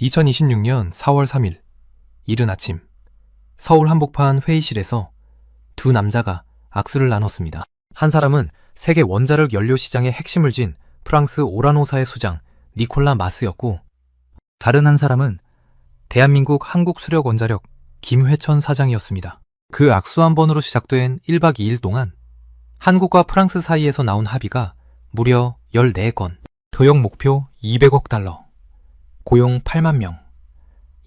2026년 4월 3일 이른 아침 서울 한복판 회의실에서 두 남자가 악수를 나눴습니다. 한 사람은 세계 원자력 연료 시장의 핵심을 쥔 프랑스 오라노사의 수장 니콜라 마스였고, 다른 한 사람은 대한민국 한국수력원자력 김회천 사장이었습니다. 그 악수 한 번으로 시작된 1박 2일 동안 한국과 프랑스 사이에서 나온 합의가 무려 14건, 도역 목표 200억 달러, 고용 8만 명,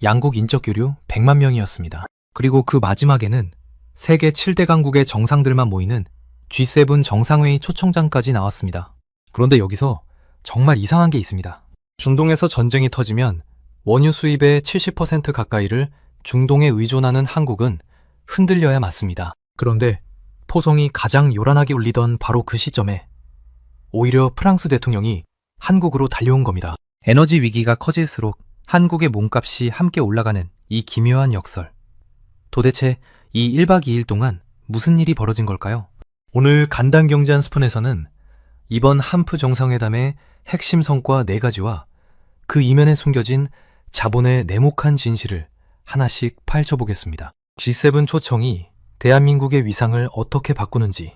양국 인적 교류 100만 명이었습니다. 그리고 그 마지막에는 세계 7대 강국의 정상들만 모이는 G7 정상회의 초청장까지 나왔습니다. 그런데 여기서 정말 이상한 게 있습니다. 중동에서 전쟁이 터지면 원유 수입의 70% 가까이를 중동에 의존하는 한국은 흔들려야 맞습니다. 그런데 포성이 가장 요란하게 울리던 바로 그 시점에 오히려 프랑스 대통령이 한국으로 달려온 겁니다. 에너지 위기가 커질수록 한국의 몸값이 함께 올라가는 이 기묘한 역설. 도대체 이 1박 2일 동안 무슨 일이 벌어진 걸까요? 오늘 간단경제 한 스푼에서는 이번 한프 정상회담의 핵심 성과 4가지와 그 이면에 숨겨진 자본의 냉혹한 진실을 하나씩 파헤쳐보겠습니다. G7 초청이 대한민국의 위상을 어떻게 바꾸는지,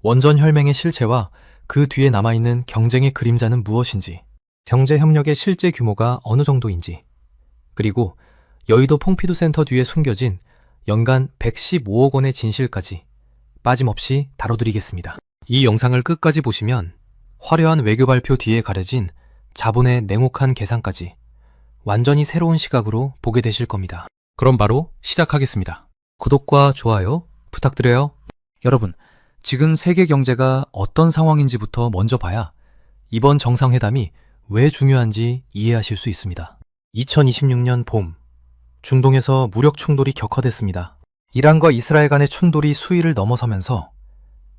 원전혈맹의 실체와 그 뒤에 남아있는 경쟁의 그림자는 무엇인지, 경제협력의 실제 규모가 어느 정도인지, 그리고 여의도 퐁피두 센터 뒤에 숨겨진 연간 115억 원의 진실까지 빠짐없이 다뤄드리겠습니다. 이 영상을 끝까지 보시면 화려한 외교 발표 뒤에 가려진 자본의 냉혹한 계산까지 완전히 새로운 시각으로 보게 되실 겁니다. 그럼 바로 시작하겠습니다. 구독과 좋아요 부탁드려요. 여러분, 지금 세계 경제가 어떤 상황인지부터 먼저 봐야 이번 정상회담이 왜 중요한지 이해하실 수 있습니다. 2026년 봄, 중동에서 무력 충돌이 격화됐습니다. 이란과 이스라엘 간의 충돌이 수위를 넘어서면서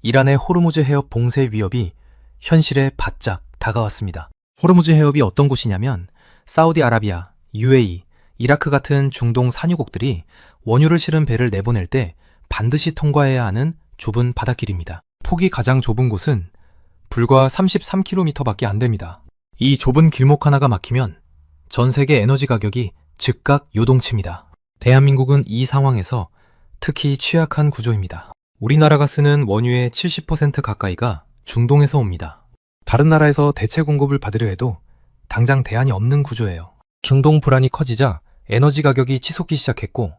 이란의 호르무즈 해협 봉쇄 위협이 현실에 바짝 다가왔습니다. 호르무즈 해협이 어떤 곳이냐면 사우디아라비아, UAE, 이라크 같은 중동 산유국들이 원유를 실은 배를 내보낼 때 반드시 통과해야 하는 좁은 바닷길입니다. 폭이 가장 좁은 곳은 불과 33km밖에 안 됩니다. 이 좁은 길목 하나가 막히면 전 세계 에너지 가격이 즉각 요동칩니다. 대한민국은 이 상황에서 특히 취약한 구조입니다. 우리나라가 쓰는 원유의 70% 가까이가 중동에서 옵니다. 다른 나라에서 대체 공급을 받으려 해도 당장 대안이 없는 구조예요. 중동 불안이 커지자 에너지 가격이 치솟기 시작했고,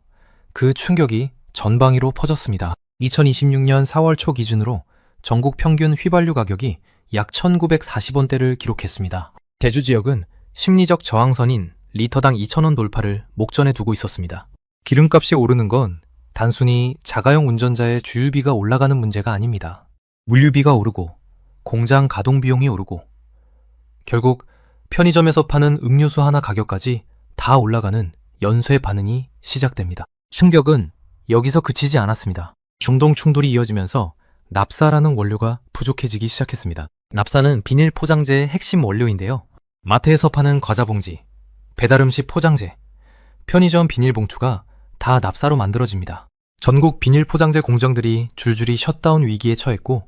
그 충격이 전방위로 퍼졌습니다. 2026년 4월 초 기준으로 전국 평균 휘발유 가격이 약 1940원대를 기록했습니다. 제주 지역은 심리적 저항선인 리터당 2,000원 돌파를 목전에 두고 있었습니다. 기름값이 오르는 건 단순히 자가용 운전자의 주유비가 올라가는 문제가 아닙니다. 물류비가 오르고 공장 가동 비용이 오르고 결국 편의점에서 파는 음료수 하나 가격까지 다 올라가는 연쇄 반응이 시작됩니다. 충격은 여기서 그치지 않았습니다. 중동 충돌이 이어지면서 납사라는 원료가 부족해지기 시작했습니다. 납사는 비닐 포장재의 핵심 원료인데요. 마트에서 파는 과자 봉지, 배달음식 포장재, 편의점 비닐봉투가 다 납사로 만들어집니다. 전국 비닐 포장재 공정들이 줄줄이 셧다운 위기에 처했고,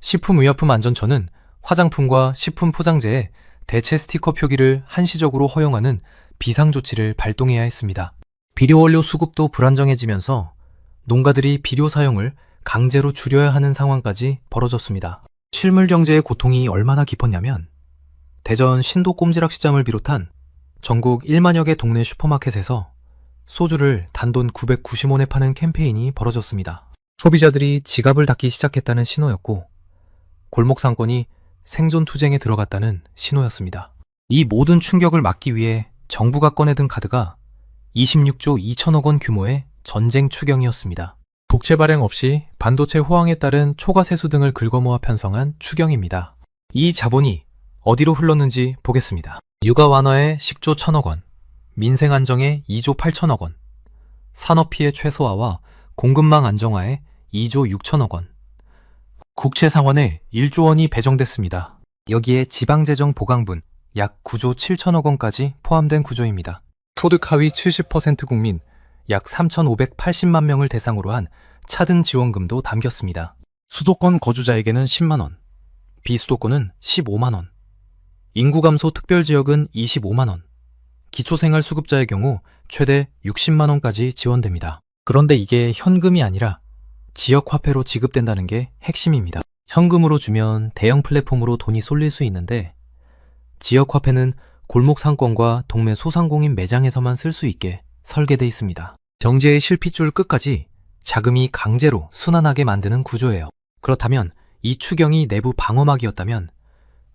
식품의약품안전처는 화장품과 식품 포장재에 대체 스티커 표기를 한시적으로 허용하는 비상조치를 발동해야 했습니다. 비료원료 수급도 불안정해지면서 농가들이 비료 사용을 강제로 줄여야 하는 상황까지 벌어졌습니다. 실물 경제의 고통이 얼마나 깊었냐면 대전 신도 꼼지락 시장을 비롯한 전국 1만여 개 동네 슈퍼마켓에서 소주를 단돈 990원에 파는 캠페인이 벌어졌습니다. 소비자들이 지갑을 닫기 시작했다는 신호였고, 골목 상권이 생존 투쟁에 들어갔다는 신호였습니다. 이 모든 충격을 막기 위해 정부가 꺼내든 카드가 26조 2천억 원 규모의 전쟁 추경이었습니다. 국채 발행 없이 반도체 호황에 따른 초과 세수 등을 긁어모아 편성한 추경입니다. 이 자본이 어디로 흘렀는지 보겠습니다. 육아 완화에 10조 1천억 원, 민생 안정에 2조 8천억 원, 산업 피해 최소화와 공급망 안정화에 2조 6천억 원, 국채 상환에 1조 원이 배정됐습니다. 여기에 지방재정 보강분 약 9조 7천억 원까지 포함된 구조입니다. 소득 하위 70% 국민 약 3,580만 명을 대상으로 한 차등 지원금도 담겼습니다. 수도권 거주자에게는 10만 원, 비수도권은 15만 원, 인구 감소 특별지역은 25만 원, 기초생활수급자의 경우 최대 60만 원까지 지원됩니다. 그런데 이게 현금이 아니라 지역화폐로 지급된다는 게 핵심입니다. 현금으로 주면 대형 플랫폼으로 돈이 쏠릴 수 있는데 지역화폐는 골목 상권과 동네 소상공인 매장에서만 쓸 수 있게 설계돼 있습니다. 정제의 실핏줄 끝까지 자금이 강제로 순환하게 만드는 구조예요. 그렇다면 이 추경이 내부 방어막이었다면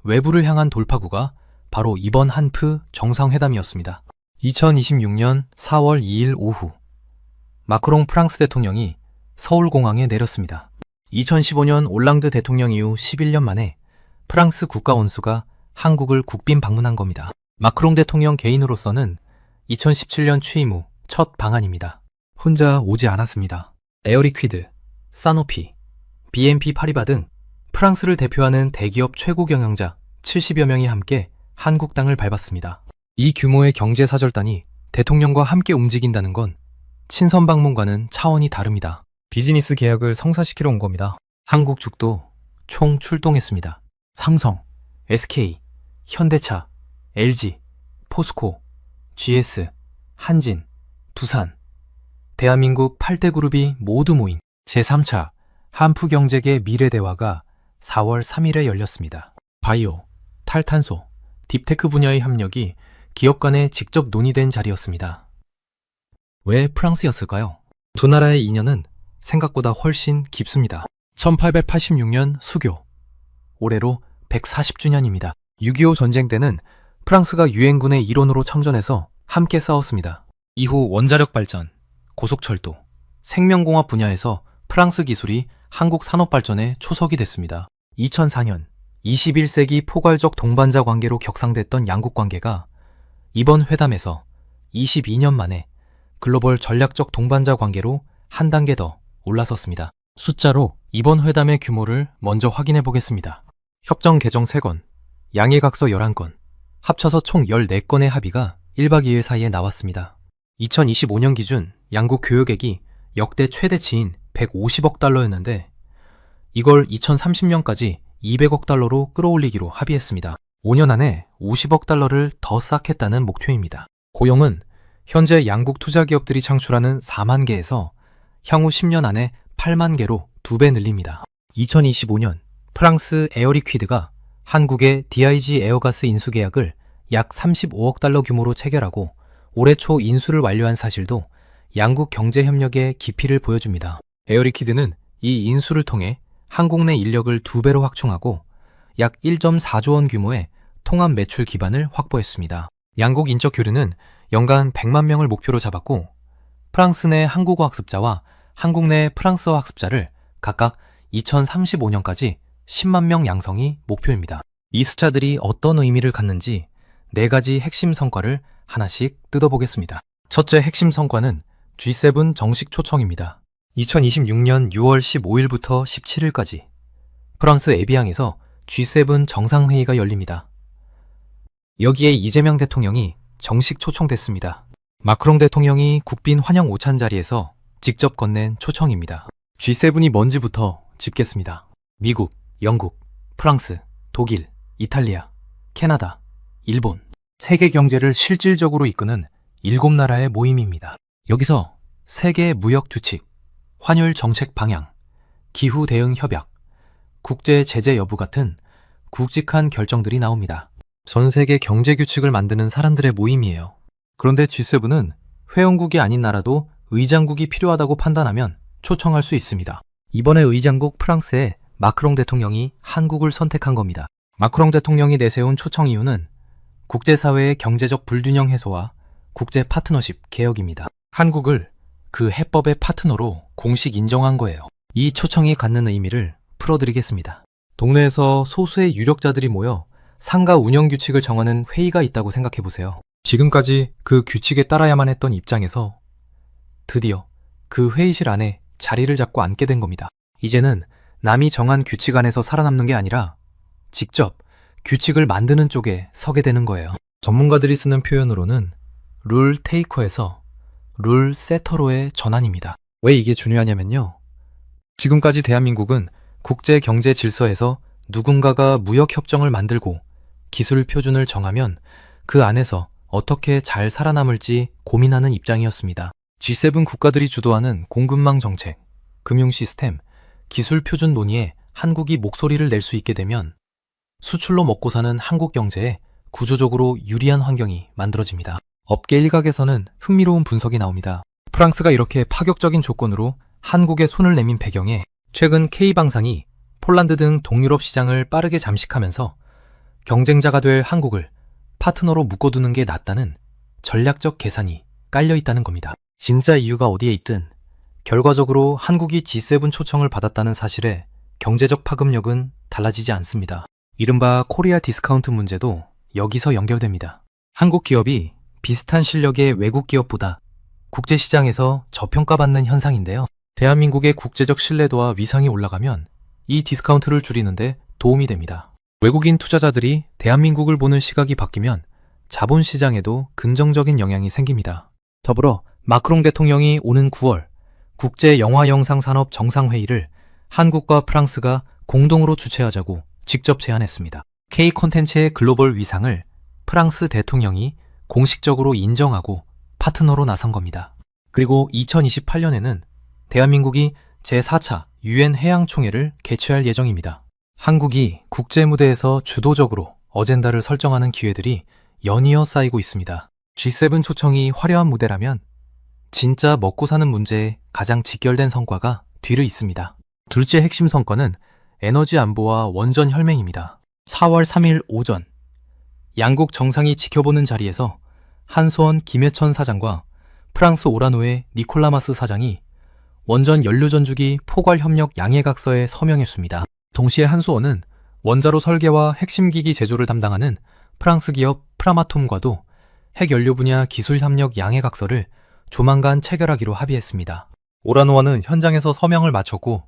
외부를 향한 돌파구가 바로 이번 한프 정상회담이었습니다. 2026년 4월 2일 오후 마크롱 프랑스 대통령이 서울공항에 내렸습니다. 2015년 올랑드 대통령 이후 11년 만에 프랑스 국가 원수가 한국을 국빈 방문한 겁니다. 마크롱 대통령 개인으로서는 2017년 취임 후 첫 방한입니다. 혼자 오지 않았습니다. 에어리퀴드, 사노피, BNP 파리바 등 프랑스를 대표하는 대기업 최고 경영자 70여 명이 함께 한국 땅을 밟았습니다. 이 규모의 경제사절단이 대통령과 함께 움직인다는 건 친선 방문과는 차원이 다릅니다. 비즈니스 계약을 성사시키러 온 겁니다. 한국 측도 총 출동했습니다. 삼성, SK, 현대차, LG, 포스코, GS, 한진, 두산, 대한민국 8대 그룹이 모두 모인 제3차 한푸경제계 미래대화가 4월 3일에 열렸습니다. 바이오, 탈탄소, 딥테크 분야의 협력이 기업 간에 직접 논의된 자리였습니다. 왜 프랑스였을까요? 두 나라의 인연은 생각보다 훨씬 깊습니다. 1886년 수교, 올해로 140주년입니다. 6.25 전쟁 때는 프랑스가 유엔군의 일원으로 참전해서 함께 싸웠습니다. 이후 원자력 발전, 고속철도, 생명공학 분야에서 프랑스 기술이 한국 산업 발전에 초석이 됐습니다. 2004년 21세기 포괄적 동반자 관계로 격상됐던 양국 관계가 이번 회담에서 22년 만에 글로벌 전략적 동반자 관계로 한 단계 더 올라섰습니다. 숫자로 이번 회담의 규모를 먼저 확인해 보겠습니다. 협정 개정 3건, 양해각서 11건, 합쳐서 총 14건의 합의가 1박 2일 사이에 나왔습니다. 2025년 기준 양국 교역액이 역대 최대치인 150억 달러였는데 이걸 2030년까지 200억 달러로 끌어올리기로 합의했습니다. 5년 안에 50억 달러를 더 쌓겠다는 목표입니다. 고용은 현재 양국 투자기업들이 창출하는 4만 개에서 향후 10년 안에 8만 개로 2배 늘립니다. 2025년 프랑스 에어리퀴드가 한국의 DIG 에어가스 인수 계약을 약 35억 달러 규모로 체결하고 올해 초 인수를 완료한 사실도 양국 경제협력의 깊이를 보여줍니다. 에어리퀴드는 이 인수를 통해 한국 내 인력을 2배로 확충하고 약 1.4조 원 규모의 통합 매출 기반을 확보했습니다. 양국 인적 교류는 연간 100만 명을 목표로 잡았고 프랑스 내 한국어 학습자와 한국 내 프랑스어 학습자를 각각 2035년까지 10만 명 양성이 목표입니다. 이 숫자들이 어떤 의미를 갖는지 4가지 핵심 성과를 하나씩 뜯어보겠습니다. 첫째 핵심 성과는 G7 정식 초청입니다. 2026년 6월 15일부터 17일까지 프랑스 에비앙에서 G7 정상회의가 열립니다. 여기에 이재명 대통령이 정식 초청됐습니다. 마크롱 대통령이 국빈 환영 오찬 자리에서 직접 건넨 초청입니다. G7이 뭔지부터 짚겠습니다. 미국, 영국, 프랑스, 독일, 이탈리아, 캐나다, 일본. 세계 경제를 실질적으로 이끄는 7나라의 모임입니다. 여기서 세계 무역 규칙, 환율 정책 방향, 기후 대응 협약, 국제 제재 여부 같은 굵직한 결정들이 나옵니다. 전 세계 경제 규칙을 만드는 사람들의 모임이에요. 그런데 G7은 회원국이 아닌 나라도 의장국이 필요하다고 판단하면 초청할 수 있습니다. 이번에 의장국 프랑스에 마크롱 대통령이 한국을 선택한 겁니다. 마크롱 대통령이 내세운 초청 이유는 국제사회의 경제적 불균형 해소와 국제 파트너십 개혁입니다. 한국을 그 해법의 파트너로 공식 인정한 거예요. 이 초청이 갖는 의미를 풀어드리겠습니다. 동네에서 소수의 유력자들이 모여 상가 운영 규칙을 정하는 회의가 있다고 생각해보세요. 지금까지 그 규칙에 따라야만 했던 입장에서 드디어 그 회의실 안에 자리를 잡고 앉게 된 겁니다. 이제는 남이 정한 규칙 안에서 살아남는 게 아니라 직접 규칙을 만드는 쪽에 서게 되는 거예요. 전문가들이 쓰는 표현으로는 룰 테이커에서 룰 세터로의 전환입니다. 왜 이게 중요하냐면요. 지금까지 대한민국은 국제 경제 질서에서 누군가가 무역 협정을 만들고 기술 표준을 정하면 그 안에서 어떻게 잘 살아남을지 고민하는 입장이었습니다. G7 국가들이 주도하는 공급망 정책, 금융 시스템, 기술 표준 논의에 한국이 목소리를 낼 수 있게 되면 수출로 먹고 사는 한국 경제에 구조적으로 유리한 환경이 만들어집니다. 업계 일각에서는 흥미로운 분석이 나옵니다. 프랑스가 이렇게 파격적인 조건으로 한국에 손을 내민 배경에 최근 K방산이 폴란드 등 동유럽 시장을 빠르게 잠식하면서 경쟁자가 될 한국을 파트너로 묶어두는 게 낫다는 전략적 계산이 깔려 있다는 겁니다. 진짜 이유가 어디에 있든 결과적으로 한국이 G7 초청을 받았다는 사실에 경제적 파급력은 달라지지 않습니다. 이른바 코리아 디스카운트 문제도 여기서 연결됩니다. 한국 기업이 비슷한 실력의 외국 기업보다 국제시장에서 저평가받는 현상인데요. 대한민국의 국제적 신뢰도와 위상이 올라가면 이 디스카운트를 줄이는데 도움이 됩니다. 외국인 투자자들이 대한민국을 보는 시각이 바뀌면 자본시장에도 긍정적인 영향이 생깁니다. 더불어 마크롱 대통령이 오는 9월 국제영화영상산업 정상회의를 한국과 프랑스가 공동으로 주최하자고 직접 제안했습니다. K 콘텐츠의 글로벌 위상을 프랑스 대통령이 공식적으로 인정하고 파트너로 나선 겁니다. 그리고 2028년에는 대한민국이 제4차 UN 해양총회를 개최할 예정입니다. 한국이 국제무대에서 주도적으로 어젠다를 설정하는 기회들이 연이어 쌓이고 있습니다. G7 초청이 화려한 무대라면 진짜 먹고 사는 문제에 가장 직결된 성과가 뒤를 잇습니다. 둘째 핵심 성과는 에너지 안보와 원전 혈맹입니다. 4월 3일 오전 양국 정상이 지켜보는 자리에서 한수원 김해천 사장과 프랑스 오라노의 니콜라마스 사장이 원전 연료전주기 포괄협력 양해각서에 서명했습니다. 동시에 한수원은 원자로 설계와 핵심 기기 제조를 담당하는 프랑스 기업 프라마톰과도 핵연료 분야 기술협력 양해각서를 조만간 체결하기로 합의했습니다. 오라노와는 현장에서 서명을 마쳤고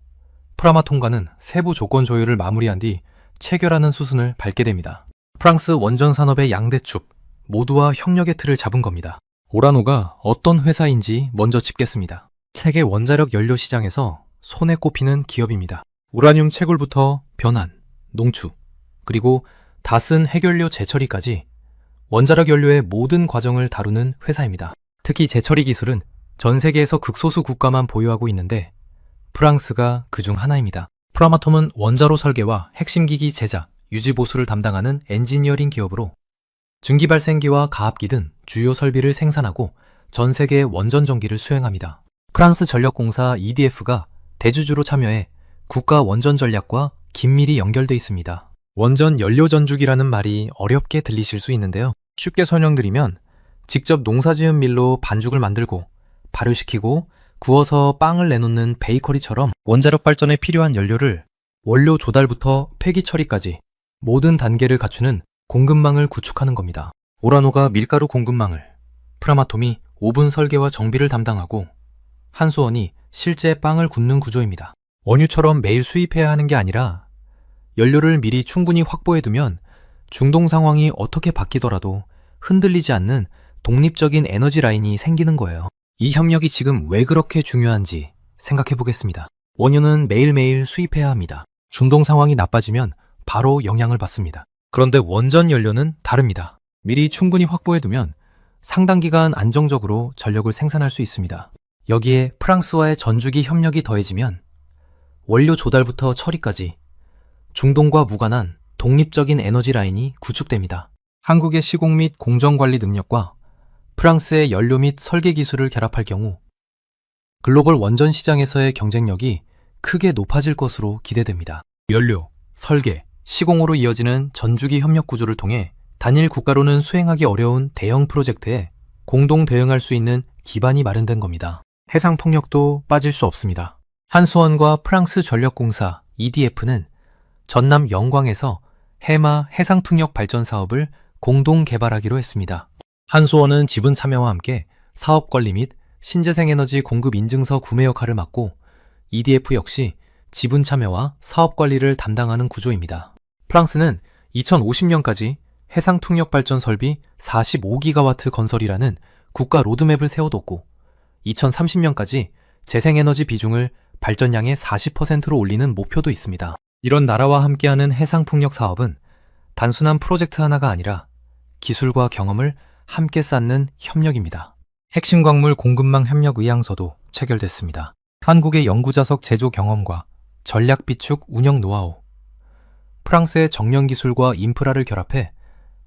프라마톰과는 세부 조건 조율을 마무리한 뒤 체결하는 수순을 밟게 됩니다. 프랑스 원전 산업의 양대축 모두와 협력의 틀을 잡은 겁니다. 오라노가 어떤 회사인지 먼저 짚겠습니다. 세계 원자력 연료 시장에서 손에 꼽히는 기업입니다. 우라늄 채굴부터 변환, 농축, 그리고 다 쓴 핵연료 재처리까지 원자력 연료의 모든 과정을 다루는 회사입니다. 특히 재처리 기술은 전 세계에서 극소수 국가만 보유하고 있는데 프랑스가 그중 하나입니다. 프라마톰은 원자로 설계와 핵심 기기 제작, 유지 보수를 담당하는 엔지니어링 기업으로 증기발생기와 가압기 등 주요 설비를 생산하고 전 세계 원전 전기를 수행합니다. 프랑스 전력공사 EDF가 대주주로 참여해 국가 원전 전략과 긴밀히 연결돼 있습니다. 원전 연료 전주기라는 말이 어렵게 들리실 수 있는데요. 쉽게 설명드리면 직접 농사지은 밀로 반죽을 만들고 발효시키고 구워서 빵을 내놓는 베이커리처럼 원자력 발전에 필요한 연료를 원료 조달부터 폐기 처리까지 모든 단계를 갖추는 공급망을 구축하는 겁니다. 오라노가 밀가루 공급망을, 프라마톰이 오븐 설계와 정비를 담당하고 한수원이 실제 빵을 굽는 구조입니다. 원유처럼 매일 수입해야 하는 게 아니라 연료를 미리 충분히 확보해두면 중동 상황이 어떻게 바뀌더라도 흔들리지 않는 독립적인 에너지 라인이 생기는 거예요. 이 협력이 지금 왜 그렇게 중요한지 생각해 보겠습니다. 원유는 매일매일 수입해야 합니다. 중동 상황이 나빠지면 바로 영향을 받습니다. 그런데 원전 연료는 다릅니다. 미리 충분히 확보해두면 상당 기간 안정적으로 전력을 생산할 수 있습니다. 여기에 프랑스와의 전주기 협력이 더해지면 원료 조달부터 처리까지 중동과 무관한 독립적인 에너지 라인이 구축됩니다. 한국의 시공 및 공정관리 능력과 프랑스의 연료 및 설계 기술을 결합할 경우 글로벌 원전 시장에서의 경쟁력이 크게 높아질 것으로 기대됩니다. 연료, 설계, 시공으로 이어지는 전주기 협력 구조를 통해 단일 국가로는 수행하기 어려운 대형 프로젝트에 공동 대응할 수 있는 기반이 마련된 겁니다. 해상 폭력도 빠질 수 없습니다. 한수원과 프랑스 전력공사 EDF는 전남 영광에서 해마 해상풍력 발전 사업을 공동 개발하기로 했습니다. 한수원은 지분 참여와 함께 사업 관리 및 신재생에너지 공급 인증서 구매 역할을 맡고 EDF 역시 지분 참여와 사업 관리를 담당하는 구조입니다. 프랑스는 2050년까지 해상풍력 발전 설비 45기가와트 건설이라는 국가 로드맵을 세워뒀고 2030년까지 재생에너지 비중을 발전량의 40%로 올리는 목표도 있습니다. 이런 나라와 함께하는 해상풍력 사업은 단순한 프로젝트 하나가 아니라 기술과 경험을 함께 쌓는 협력입니다. 핵심 광물 공급망 협력 의향서도 체결됐습니다. 한국의 연구자석 제조 경험과 전략 비축 운영 노하우, 프랑스의 정령 기술과 인프라를 결합해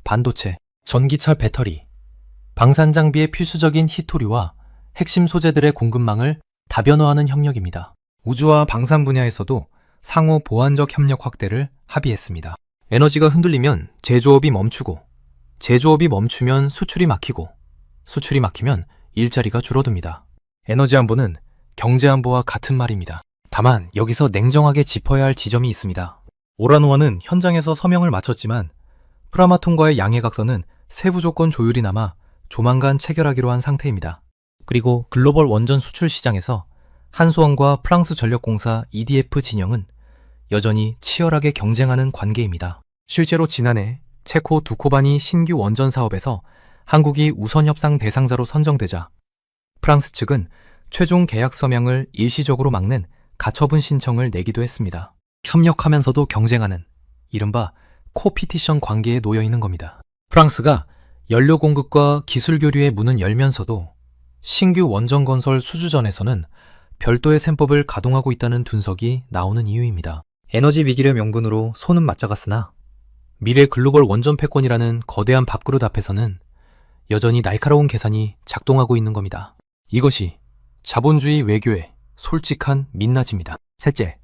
반도체, 전기차 배터리, 방산 장비의 필수적인 희토류와 핵심 소재들의 공급망을 다변화하는 협력입니다. 우주와 방산 분야에서도 상호 보완적 협력 확대를 합의했습니다. 에너지가 흔들리면 제조업이 멈추고, 제조업이 멈추면 수출이 막히고, 수출이 막히면 일자리가 줄어듭니다. 에너지 안보는 경제 안보와 같은 말입니다. 다만 여기서 냉정하게 짚어야 할 지점이 있습니다. 오라노아는 현장에서 서명을 마쳤지만 프라마톤과의 양해각서는 세부 조건 조율이 남아 조만간 체결하기로 한 상태입니다. 그리고 글로벌 원전 수출 시장에서 한수원과 프랑스 전력공사 EDF 진영은 여전히 치열하게 경쟁하는 관계입니다. 실제로 지난해 체코 두코바니 신규 원전 사업에서 한국이 우선 협상 대상자로 선정되자 프랑스 측은 최종 계약 서명을 일시적으로 막는 가처분 신청을 내기도 했습니다. 협력하면서도 경쟁하는 이른바 코피티션 관계에 놓여 있는 겁니다. 프랑스가 연료 공급과 기술 교류의 문은 열면서도 신규 원전 건설 수주전에서는 별도의 셈법을 가동하고 있다는 분석이 나오는 이유입니다. 에너지 위기를 명분으로 손은 맞잡았으나 미래 글로벌 원전 패권이라는 거대한 밥그릇 앞에서는 여전히 날카로운 계산이 작동하고 있는 겁니다. 이것이 자본주의 외교의 솔직한 민낯입니다. 셋째,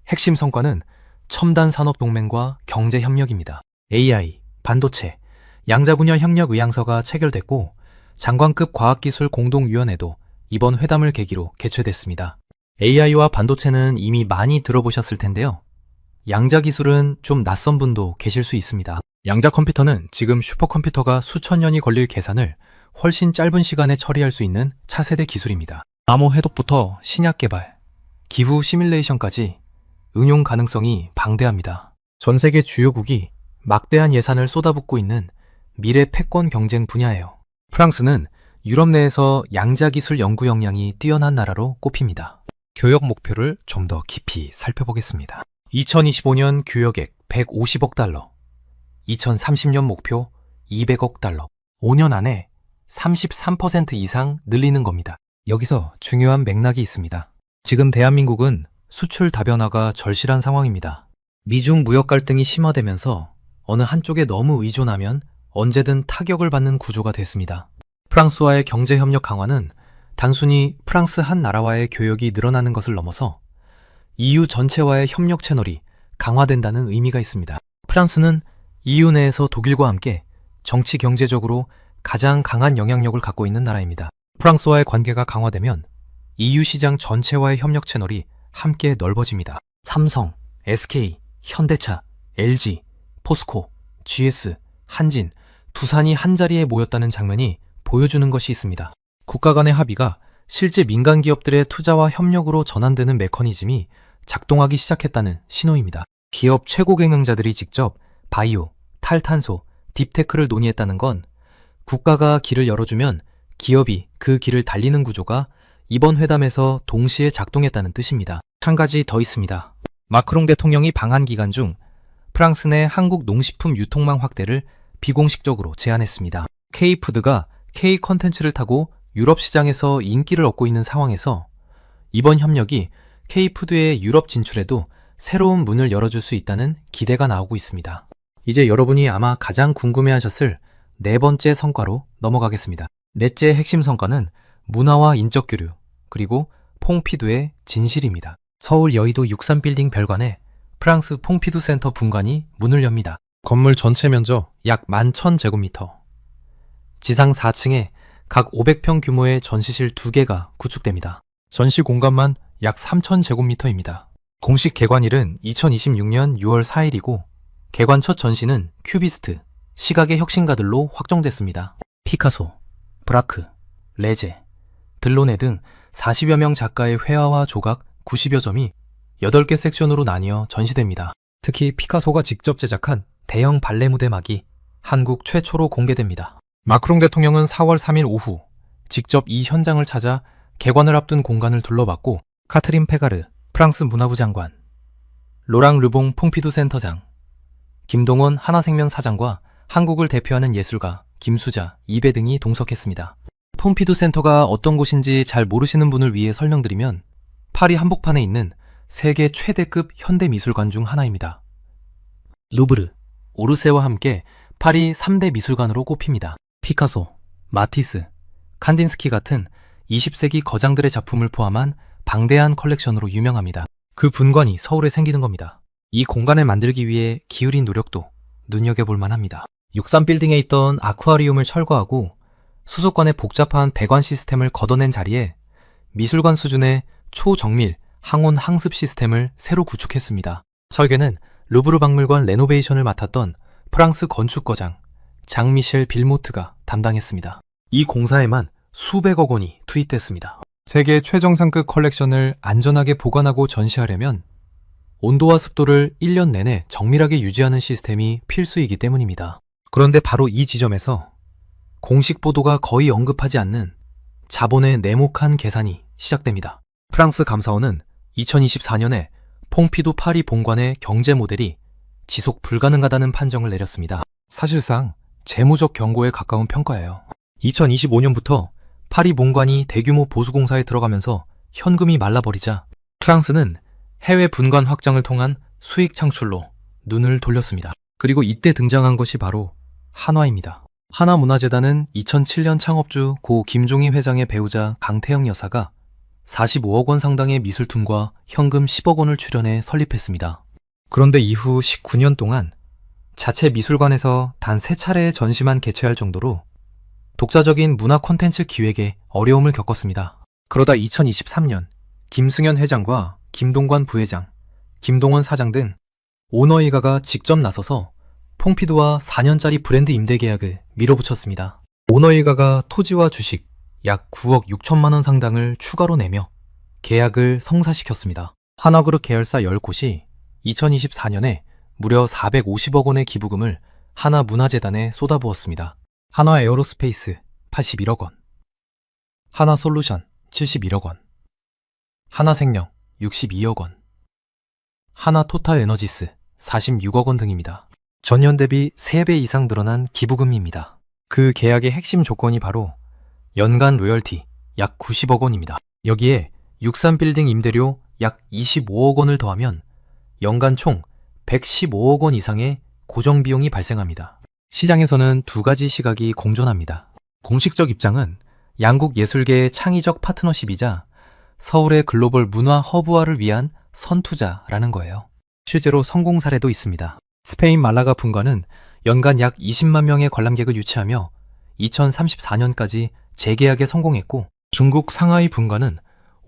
핵심 성과는 첨단 산업 동맹과 경제 협력입니다. AI, 반도체, 양자 분야 협력 의향서가 체결됐고 장관급 과학기술 공동위원회도 이번 회담을 계기로 개최됐습니다. AI와 반도체는 이미 많이 들어보셨을 텐데요. 양자 기술은 좀 낯선 분도 계실 수 있습니다. 양자 컴퓨터는 지금 슈퍼컴퓨터가 수천 년이 걸릴 계산을 훨씬 짧은 시간에 처리할 수 있는 차세대 기술입니다. 암호 해독부터 신약 개발, 기후 시뮬레이션까지 응용 가능성이 방대합니다. 전 세계 주요국이 막대한 예산을 쏟아붓고 있는 미래 패권 경쟁 분야예요. 프랑스는 유럽 내에서 양자 기술 연구 역량이 뛰어난 나라로 꼽힙니다. 교역 목표를 좀 더 깊이 살펴보겠습니다. 2025년 교역액 150억 달러, 2030년 목표 200억 달러, 5년 안에 33% 이상 늘리는 겁니다. 여기서 중요한 맥락이 있습니다. 지금 대한민국은 수출 다변화가 절실한 상황입니다. 미중 무역 갈등이 심화되면서 어느 한쪽에 너무 의존하면 언제든 타격을 받는 구조가 됐습니다. 프랑스와의 경제협력 강화는 단순히 프랑스 한 나라와의 교역이 늘어나는 것을 넘어서 EU 전체와의 협력 채널이 강화된다는 의미가 있습니다. 프랑스는 EU 내에서 독일과 함께 정치 경제적으로 가장 강한 영향력을 갖고 있는 나라입니다. 프랑스와의 관계가 강화되면 EU 시장 전체와의 협력 채널이 함께 넓어집니다. 삼성, SK, 현대차, LG, 포스코, GS, 한진, 두산이 한자리에 모였다는 장면이 보여주는 것이 있습니다. 국가 간의 합의가 실제 민간 기업들의 투자와 협력으로 전환되는 메커니즘이 작동하기 시작했다는 신호입니다. 기업 최고 경영자들이 직접 바이오, 탈탄소, 딥테크를 논의했다는 건 국가가 길을 열어주면 기업이 그 길을 달리는 구조가 이번 회담에서 동시에 작동했다는 뜻입니다. 한 가지 더 있습니다. 마크롱 대통령이 방한 기간 중 프랑스 내 한국 농식품 유통망 확대를 비공식적으로 제안했습니다. K푸드가 K컨텐츠를 타고 유럽 시장에서 인기를 얻고 있는 상황에서 이번 협력이 K푸드의 유럽 진출에도 새로운 문을 열어줄 수 있다는 기대가 나오고 있습니다. 이제 여러분이 아마 가장 궁금해하셨을 네 번째 성과로 넘어가겠습니다. 넷째 핵심 성과는 문화와 인적 교류, 그리고 퐁피두의 진실입니다. 서울 여의도 63빌딩 별관에 프랑스 퐁피두 센터 분관이 문을 엽니다. 건물 전체 면적 약 11,000제곱미터. 지상 4층에 각 500평 규모의 전시실 2개가 구축됩니다. 전시 공간만 약 3,000제곱미터입니다. 공식 개관일은 2026년 6월 4일이고 개관 첫 전시는 큐비스트, 시각의 혁신가들로 확정됐습니다. 피카소, 브라크, 레제, 들로네 등 40여 명 작가의 회화와 조각 90여 점이 8개 섹션으로 나뉘어 전시됩니다. 특히 피카소가 직접 제작한 대형 발레 무대막이 한국 최초로 공개됩니다. 마크롱 대통령은 4월 3일 오후 직접 이 현장을 찾아 개관을 앞둔 공간을 둘러봤고 카트린 페가르 프랑스 문화부 장관, 로랑 르봉 퐁피두 센터장, 김동원 하나생명 사장과 한국을 대표하는 예술가 김수자, 이배 등이 동석했습니다. 폼피두 센터가 어떤 곳인지 잘 모르시는 분을 위해 설명드리면 파리 한복판에 있는 세계 최대급 현대미술관 중 하나입니다. 루브르, 오르세와 함께 파리 3대 미술관으로 꼽힙니다. 피카소, 마티스, 칸딘스키 같은 20세기 거장들의 작품을 포함한 방대한 컬렉션으로 유명합니다. 그 분관이 서울에 생기는 겁니다. 이 공간을 만들기 위해 기울인 노력도 눈여겨볼 만합니다. 63빌딩에 있던 아쿠아리움을 철거하고 수족관의 복잡한 배관 시스템을 걷어낸 자리에 미술관 수준의 초정밀 항온 항습 시스템을 새로 구축했습니다. 설계는 루브르 박물관 레노베이션을 맡았던 프랑스 건축거장 장미셸 빌모트가 담당했습니다. 이 공사에만 수백억 원이 투입됐습니다. 세계 최정상급 컬렉션을 안전하게 보관하고 전시하려면 온도와 습도를 1년 내내 정밀하게 유지하는 시스템이 필수이기 때문입니다. 그런데 바로 이 지점에서 공식 보도가 거의 언급하지 않는 자본의 네모칸 계산이 시작됩니다. 프랑스 감사원은 2024년에 퐁피두 파리 본관의 경제 모델이 지속 불가능하다는 판정을 내렸습니다. 사실상 재무적 경고에 가까운 평가예요. 2025년부터 파리 본관이 대규모 보수공사에 들어가면서 현금이 말라버리자 프랑스는 해외 분관 확장을 통한 수익 창출로 눈을 돌렸습니다. 그리고 이때 등장한 것이 바로 한화입니다. 한화문화재단은 2007년 창업주 고 김종희 회장의 배우자 강태영 여사가 45억 원 상당의 미술품과 현금 10억 원을 출연해 설립했습니다. 그런데 이후 19년 동안 자체 미술관에서 단 3차례의 전시만 개최할 정도로 독자적인 문화 콘텐츠 기획에 어려움을 겪었습니다. 그러다 2023년 김승현 회장과 김동관 부회장, 김동원 사장 등 오너이가가 직접 나서서 퐁피두와 4년짜리 브랜드 임대 계약을 밀어붙였습니다. 오너이가가 토지와 주식 약 9억 6천만 원 상당을 추가로 내며 계약을 성사시켰습니다. 한화그룹 계열사 10곳이 2024년에 무려 450억 원의 기부금을 한화문화재단에 쏟아부었습니다. 한화에어로스페이스 81억 원, 한화솔루션 71억 원, 한화생명 62억 원, 한화토탈에너지스 46억 원 등입니다. 전년 대비 3배 이상 늘어난 기부금입니다. 그 계약의 핵심 조건이 바로 연간 로열티 약 90억 원입니다. 여기에 63빌딩 임대료 약 25억 원을 더하면 연간 총 115억 원 이상의 고정비용이 발생합니다. 시장에서는 두 가지 시각이 공존합니다. 공식적 입장은 양국 예술계의 창의적 파트너십이자 서울의 글로벌 문화 허브화를 위한 선투자라는 거예요. 실제로 성공 사례도 있습니다. 스페인 말라가 분관은 연간 약 20만 명의 관람객을 유치하며 2034년까지 재계약에 성공했고 중국 상하이 분관은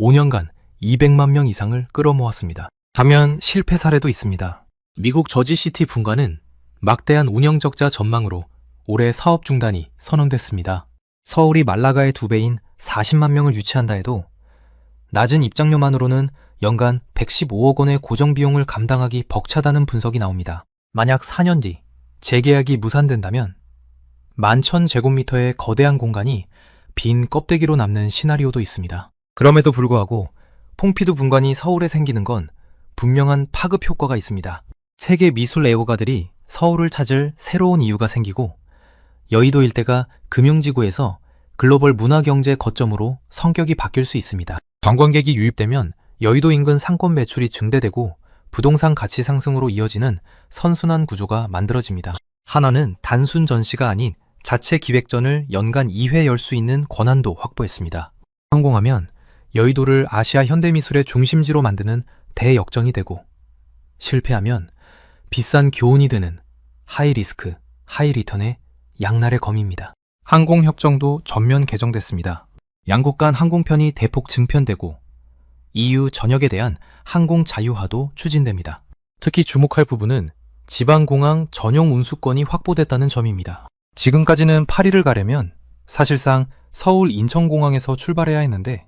5년간 200만 명 이상을 끌어모았습니다. 반면 실패 사례도 있습니다. 미국 저지시티 분관은 막대한 운영 적자 전망으로 올해 사업 중단이 선언됐습니다. 서울이 말라가의 2배인 40만 명을 유치한다 해도 낮은 입장료만으로는 연간 115억 원의 고정비용을 감당하기 벅차다는 분석이 나옵니다. 만약 4년 뒤 재계약이 무산된다면 11,000제곱미터의 거대한 공간이 빈 껍데기로 남는 시나리오도 있습니다. 그럼에도 불구하고 퐁피두 분관이 서울에 생기는 건 분명한 파급 효과가 있습니다. 세계 미술 애호가들이 서울을 찾을 새로운 이유가 생기고 여의도 일대가 금융지구에서 글로벌 문화경제 거점으로 성격이 바뀔 수 있습니다. 관광객이 유입되면 여의도 인근 상권 매출이 증대되고 부동산 가치 상승으로 이어지는 선순환 구조가 만들어집니다. 한화는 단순 전시가 아닌 자체 기획전을 연간 2회 열 수 있는 권한도 확보했습니다. 성공하면 여의도를 아시아 현대미술의 중심지로 만드는 대역전이 되고 실패하면 비싼 교훈이 되는 하이리스크, 하이리턴의 양날의 검입니다. 항공협정도 전면 개정됐습니다. 양국 간 항공편이 대폭 증편되고 EU 전역에 대한 항공 자유화도 추진됩니다. 특히 주목할 부분은 지방공항 전용 운수권이 확보됐다는 점입니다. 지금까지는 파리를 가려면 사실상 서울 인천공항에서 출발해야 했는데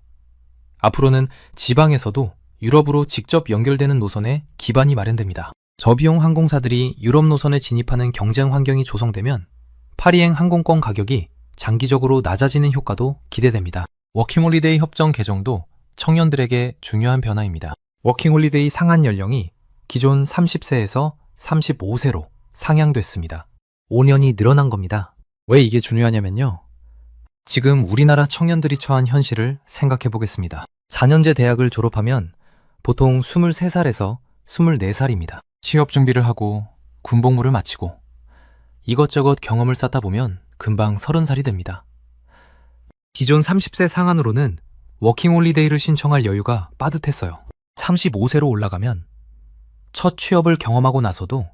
앞으로는 지방에서도 유럽으로 직접 연결되는 노선에 기반이 마련됩니다. 저비용 항공사들이 유럽 노선에 진입하는 경쟁 환경이 조성되면 파리행 항공권 가격이 장기적으로 낮아지는 효과도 기대됩니다. 워킹홀리데이 협정 개정도 청년들에게 중요한 변화입니다. 워킹홀리데이 상한 연령이 기존 30세에서 35세로 상향됐습니다. 5년이 늘어난 겁니다. 왜 이게 중요하냐면요. 지금 우리나라 청년들이 처한 현실을 생각해 보겠습니다. 4년제 대학을 졸업하면 보통 23살에서 24살입니다. 취업 준비를 하고 군복무를 마치고 이것저것 경험을 쌓다 보면 금방 30살이 됩니다. 기존 30세 상한으로는 워킹홀리데이를 신청할 여유가 빠듯했어요. 35세로 올라가면 첫 취업을 경험하고 나서도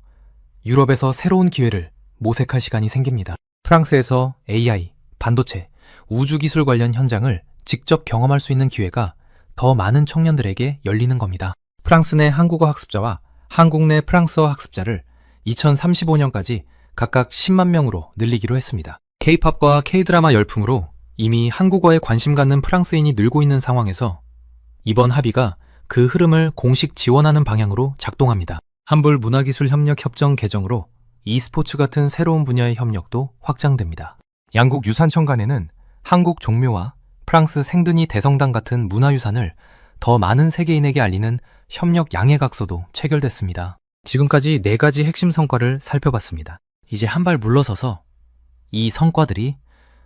유럽에서 새로운 기회를 모색할 시간이 생깁니다. 프랑스에서 AI, 반도체, 우주기술 관련 현장을 직접 경험할 수 있는 기회가 더 많은 청년들에게 열리는 겁니다. 프랑스 내 한국어 학습자와 한국 내 프랑스어 학습자를 2035년까지 각각 10만 명으로 늘리기로 했습니다. K-팝과 K-드라마 열풍으로 이미 한국어에 관심 갖는 프랑스인이 늘고 있는 상황에서 이번 합의가 그 흐름을 공식 지원하는 방향으로 작동합니다. 한불 문화기술협력 협정 개정으로 e스포츠 같은 새로운 분야의 협력도 확장됩니다. 양국 유산청 간에는 한국 종묘와 프랑스 생드니 대성당 같은 문화유산을 더 많은 세계인에게 알리는 협력 양해각서도 체결됐습니다. 지금까지 4가지 핵심 성과를 살펴봤습니다. 이제 한 발 물러서서 이 성과들이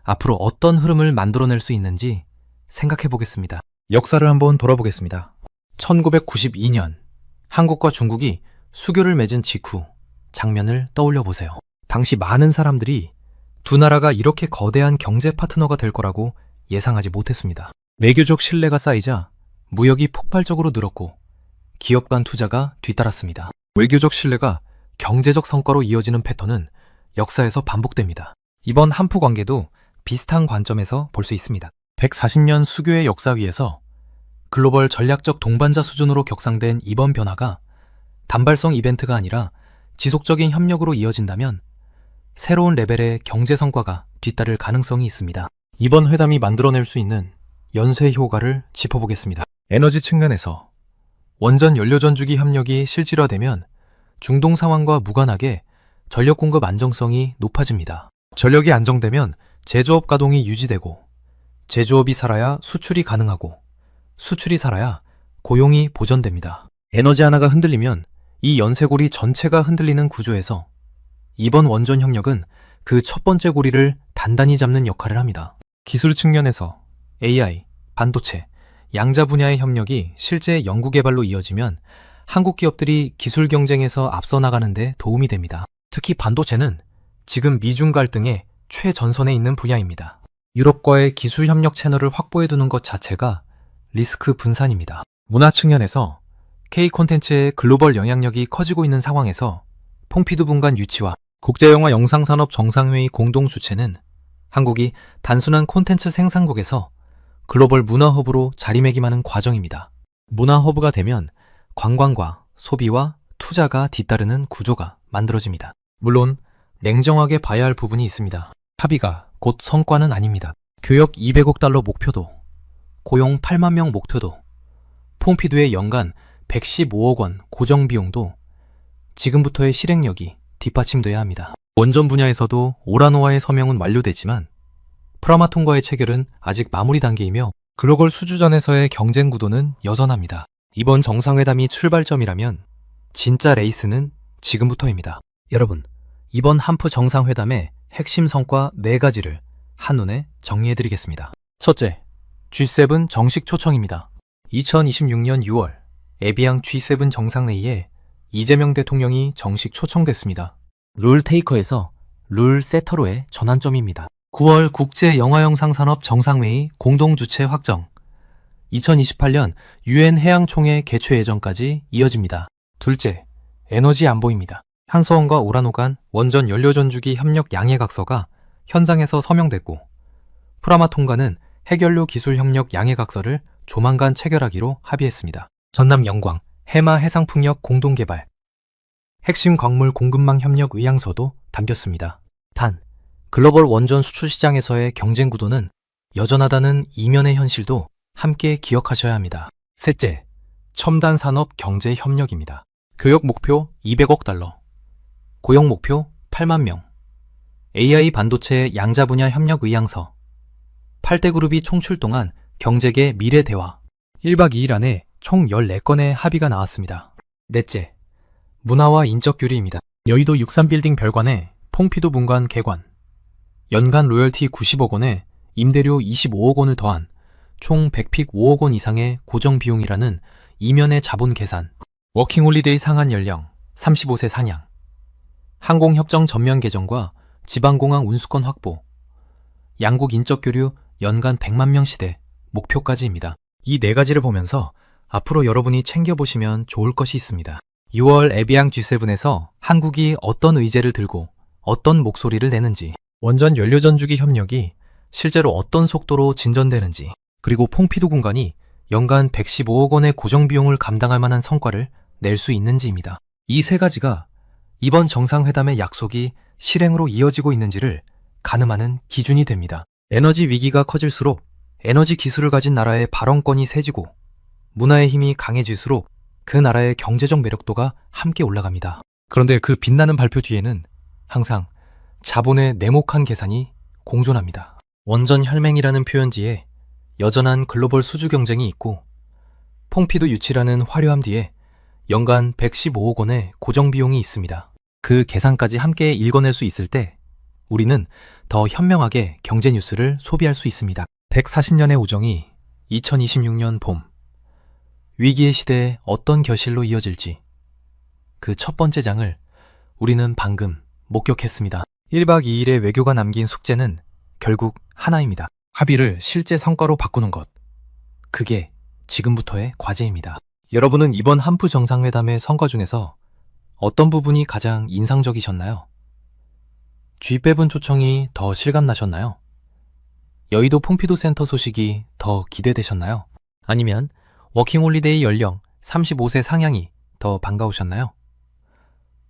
앞으로 어떤 흐름을 만들어낼 수 있는지 생각해 보겠습니다. 역사를 한번 돌아보겠습니다. 1992년 한국과 중국이 수교를 맺은 직후 장면을 떠올려 보세요. 당시 많은 사람들이 두 나라가 이렇게 거대한 경제 파트너가 될 거라고 예상하지 못했습니다. 외교적 신뢰가 쌓이자 무역이 폭발적으로 늘었고 기업 간 투자가 뒤따랐습니다. 외교적 신뢰가 경제적 성과로 이어지는 패턴은 역사에서 반복됩니다. 이번 한푸 관계도 비슷한 관점에서 볼 수 있습니다. 140년 수교의 역사 위에서 글로벌 전략적 동반자 수준으로 격상된 이번 변화가 단발성 이벤트가 아니라 지속적인 협력으로 이어진다면 새로운 레벨의 경제 성과가 뒤따를 가능성이 있습니다. 이번 회담이 만들어낼 수 있는 연쇄 효과를 짚어보겠습니다. 에너지 측면에서 원전 연료전주기 협력이 실질화되면 중동 상황과 무관하게 전력 공급 안정성이 높아집니다. 전력이 안정되면 제조업 가동이 유지되고 제조업이 살아야 수출이 가능하고 수출이 살아야 고용이 보전됩니다. 에너지 하나가 흔들리면 이 연쇄고리 전체가 흔들리는 구조에서 이번 원전 협력은 그 첫 번째 고리를 단단히 잡는 역할을 합니다. 기술 측면에서 AI, 반도체, 양자 분야의 협력이 실제 연구개발로 이어지면 한국 기업들이 기술 경쟁에서 앞서 나가는 데 도움이 됩니다. 특히 반도체는 지금 미중 갈등의 최전선에 있는 분야입니다. 유럽과의 기술 협력 채널을 확보해 두는 것 자체가 리스크 분산입니다. 문화 측면에서 K 콘텐츠의 글로벌 영향력이 커지고 있는 상황에서 퐁피두 분관 유치와 국제영화 영상산업 정상회의 공동 주최는 한국이 단순한 콘텐츠 생산국에서 글로벌 문화허브로 자리매김하는 과정입니다. 문화허브가 되면 관광과 소비와 투자가 뒤따르는 구조가 만들어집니다. 물론 냉정하게 봐야 할 부분이 있습니다. 합의가 곧 성과는 아닙니다. 교역 200억 달러 목표도, 고용 8만 명 목표도, 퐁피두의 연간 115억 원 고정 비용도 지금부터의 실행력이 뒷받침돼야 합니다. 원전 분야에서도 오라노와의 서명은 완료됐지만 프라마톤과의 체결은 아직 마무리 단계이며 글로벌 수주전에서의 경쟁 구도는 여전합니다. 이번 정상회담이 출발점이라면 진짜 레이스는 지금부터입니다. 여러분, 이번 한푸 정상회담의 핵심 성과 4가지를 한눈에 정리해드리겠습니다. 첫째, G7 정식 초청입니다. 2026년 6월 에비앙 G7 정상회의에 이재명 대통령이 정식 초청됐습니다. 룰 테이커에서 룰 세터로의 전환점입니다. 9월 국제영화영상산업 정상회의 공동주최 확정, 2028년 UN 해양총회 개최 예정까지 이어집니다. 둘째, 에너지 안보입니다. 향서원과 오라노 간 원전 연료전주기 협력 양해각서가 현장에서 서명됐고 프라마톤과는 핵연료 기술 협력 양해각서를 조만간 체결하기로 합의했습니다. 전남 영광 해마 해상풍력 공동개발, 핵심 광물 공급망 협력 의향서도 담겼습니다. 단, 글로벌 원전 수출 시장에서의 경쟁 구도는 여전하다는 이면의 현실도 함께 기억하셔야 합니다. 셋째, 첨단 산업 경제 협력입니다. 교역 목표 200억 달러, 고용 목표 8만 명, AI 반도체 양자 분야 협력 의향서, 8대 그룹이 총출동한 경제계 미래 대화, 1박 2일 안에 총 14건의 합의가 나왔습니다. 넷째, 문화와 인적 교류입니다. 여의도 63빌딩 별관의 퐁피두 분관 개관, 연간 로열티 90억 원에 임대료 25억 원을 더한 총 100픽 5억 원 이상의 고정 비용이라는 이면의 자본 계산. 워킹홀리데이 상한 연령 35세 상향. 항공협정 전면 개정과 지방공항 운수권 확보. 양국 인적 교류 연간 100만 명 시대 목표까지입니다. 이 네 가지를 보면서 앞으로 여러분이 챙겨보시면 좋을 것이 있습니다. 6월 에비앙 G7에서 한국이 어떤 의제를 들고 어떤 목소리를 내는지, 원전 연료 전주기 협력이 실제로 어떤 속도로 진전되는지, 그리고 퐁피두 군관이 연간 115억 원의 고정 비용을 감당할 만한 성과를 낼 수 있는지입니다. 이 세 가지가 이번 정상회담의 약속이 실행으로 이어지고 있는지를 가늠하는 기준이 됩니다. 에너지 위기가 커질수록 에너지 기술을 가진 나라의 발언권이 세지고 문화의 힘이 강해질수록 그 나라의 경제적 매력도가 함께 올라갑니다. 그런데 그 빛나는 발표 뒤에는 항상 자본의 냉혹한 계산이 공존합니다. 원전 혈맹이라는 표현 뒤에 여전한 글로벌 수주 경쟁이 있고, 퐁피두 유치라는 화려함 뒤에 연간 115억 원의 고정 비용이 있습니다. 그 계산까지 함께 읽어낼 수 있을 때 우리는 더 현명하게 경제 뉴스를 소비할 수 있습니다. 140년의 우정이 2026년 봄, 위기의 시대에 어떤 결실로 이어질지 그 첫 번째 장을 우리는 방금 목격했습니다. 1박 2일의 외교가 남긴 숙제는 결국 하나입니다. 합의를 실제 성과로 바꾸는 것. 그게 지금부터의 과제입니다. 여러분은 이번 한푸 정상회담의 성과 중에서 어떤 부분이 가장 인상적이셨나요? G7 초청이 더 실감나셨나요? 여의도 퐁피두 센터 소식이 더 기대되셨나요? 아니면 워킹홀리데이 연령 35세 상향이 더 반가우셨나요?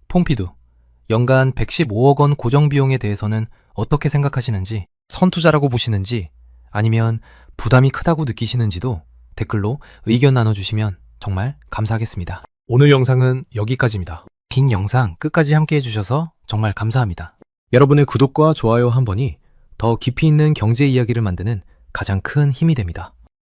퐁피두, 연간 115억 원 고정 비용에 대해서는 어떻게 생각하시는지, 선투자라고 보시는지 아니면 부담이 크다고 느끼시는지도 댓글로 의견 나눠주시면 정말 감사하겠습니다. 오늘 영상은 여기까지입니다. 긴 영상 끝까지 함께 해주셔서 정말 감사합니다. 여러분의 구독과 좋아요 한 번이 더 깊이 있는 경제 이야기를 만드는 가장 큰 힘이 됩니다.